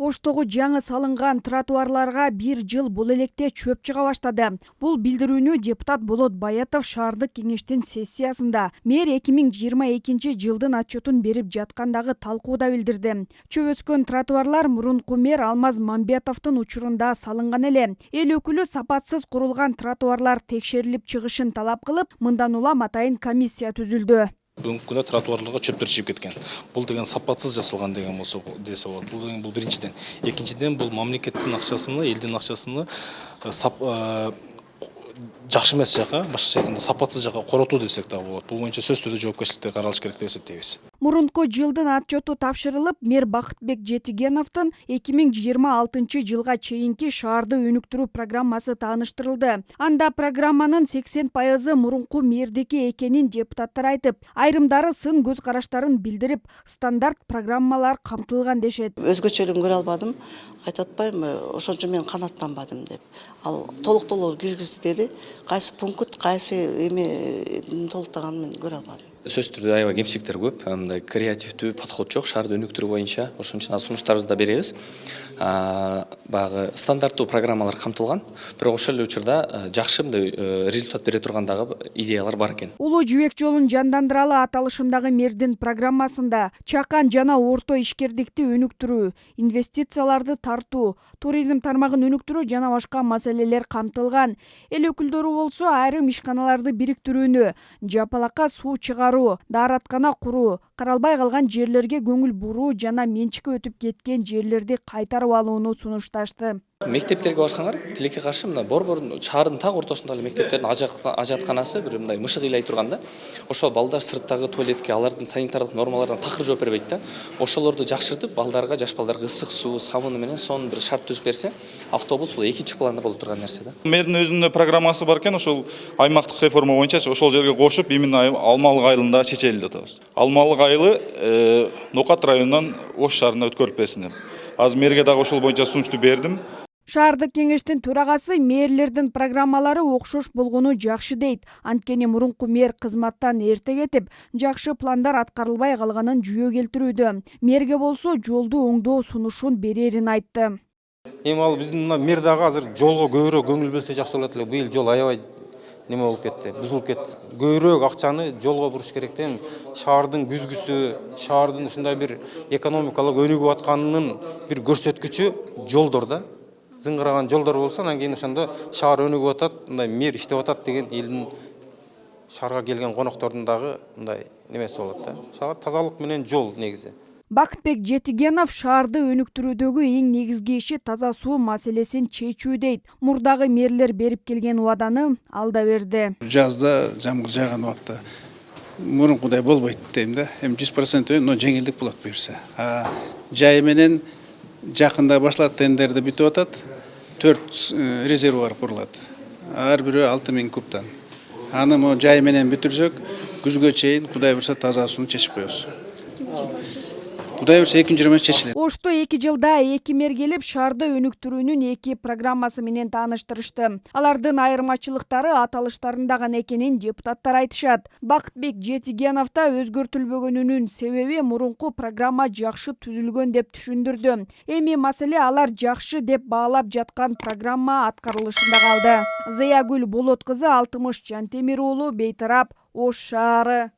Оштогу жаңы салынган тротуарларга 1 жыл бул электе чөп чыга баштады. Бул билдирүүнү депутат Болот Баятов шаардык кеңештин сессиясында мэр 2022 жылдын отчетун берип жаткандагы талкууда билдирди. Чөп өскөн тротуарлар мурунку мэр Алмаз Мамбетовдун учурунда салынган эле. Эл өкүлү сапатсыз курулган тротуарлар текшерилип чыгышын талап кылып, мындан улам атайын комиссия түзүлдү. Бүгүнкү күндө тротуарларга чөптөр чыгып кеткен. Бул деген сапатсыз жасалган деген болсо десе болот. Бул биринчиден. Экинчиден бул мамлекеттин акчасыны, элдин акчасыны жакшы эмес жака, башкача айтканда сапатсыз жака коротуу десек да болот. Бул боюнча сөзсүз түрдө жоопкерчиликти каралыш керек деп эсептейбиз. Мурунку жылдын отчету тапшырылып, мэр Бакытбек Жетигеновдун 2026 жылга чейинки шаарды өнүктүрүү программасы тааныштырылды. Анда программанын 80% мурунку мэрдики экенин депутаттар айтып, айрымдары сын көз караштарын билдирип, стандарт программалар камтылган дешет. Өзгөчөлүгүн көрө албадым, айтып атпайм, ошончо мен канааттанбадым деп. Ал толуктоолор киргизди деди. Кайсы пункт, кайсы эме толуктаганын мен көрө албадым. Сөз түрдө аябай кемчиликтер көп, мындай креативдүү подход жок, шаарды өнүктүрүү боюнча ошон үчүн сунуштарыбызды да беребиз. Баягы стандарттуу программалар камтылган, бирок ошол эле учурда жакшы мындай результат бере турган дагы идеялар бар экен. Улуу жибек жолун жандандыралы аталышындагы мэрдин программасында чакан жана орто ишкердикти өнүктүрүү, инвестицияларды тартуу, туризм тармагын өнүктүрүү жана башка маселелер камтылган. Эл өкүлдөрү болсо айрым ишканаларды бириктирүүнү, жапалакка суу чыгаруу, даараткана куруу, каралбай калган жерлерге көңүл буруу жана менчикке өтүп кеткен жерлерди кайтарып алууну сунушташты. Мектептерге барсаңар, тилекке каршы мына борбордун шаардын так ортосунда эле мектептердин ажатканасы бир мындай мышык ыйлай турганда, ошол балдар сырттагы туалетке алардын санитардык нормаларына такыр жооп бербейт да. Ошолорду жакшыртып, балдарга, жаш балдарга ысык суу, сабуну менен сонун бир шарт түзүп берсе, автобус бул экинчи планда боло турган нерсе да. Мэрдин өзүнүн программасы бар экен, ошол аймактык реформа боюнча ошол жерге кошуп, именно Алмалык айылында чечели деп атабыз. Алмалык айылы Нокат районунан Ош шаарына өткөрүлүп берсин деп. Азыр мэрге дагы ошол боюнча сунушту бердим. Шаардык кеңештин төрагасы мэрлердин программалары окшош болгону жакшы дейт. Анткени мурунку мэр кызматтан эрте кетип, жакшы пландар аткарылбай калганын жүйө келтирүүдө. Мэрге болсо жолду оңдоо сунушун берерин айтты. Эми ал биздин мэр дагы азыр жолго көбүрөөк көңүл бөлсө жакшы болот эле. Быйыл жол аябай неме болуп кетти, бузулуп кетти. Көбүрөөк акчаны жолго буруш керек да. Шаардын күзгүсү, шаардын ушундай бир экономикалык өнүгүп атканынын бир көрсөткүчү жолдор да. Зыңгыраган жолдор болсо, анан кийин ошондо шаар өнүгүп атат, мындай мэр иштеп атат деген элдин шаарга келген коноктордун дагы мындай немеси болот да. Шаар тазалык менен жол негизи. Бакытбек Жетигенов шаарды өнүктүрүүдөгү эң негизги иши таза суу маселесин чечүү дейт. Мурдагы мэрлер берип келген убаданы алда берди. Жазда жамгыр жааган убакта мурункудай болбойт дейм да. Эми 100% жеңилдик болот буюрса. Жай менен жакында башлат тендерди бүтүп атат. 4 резервуар курулат. Ар бири 6000 кубтан. Аны жай менен бүтүрсөк, күзгө чейин Кудай бурса таза сууну чечип коебуз. Кудай бурса 2 чечилет. Ошто 2 жылда 2 мэр келип шаарды өнүктүрүүнүн 2 программасы менен тааныштырышты. Алардын айырмачылыктары аталыштарында гана экенин депутаттар айтышат. Бакытбек Жетигеновда өзгөртүлбөгөнүнүн себеби мурунку программа жакшы түзүлгөн деп түшүндүрдү. Эми маселе алар жакшы деп баалап жаткан программа аткарылышында калды. Заягүл Болот кызы, Алтымыш Жантемир уулу, Бейтарап, Ош шаары.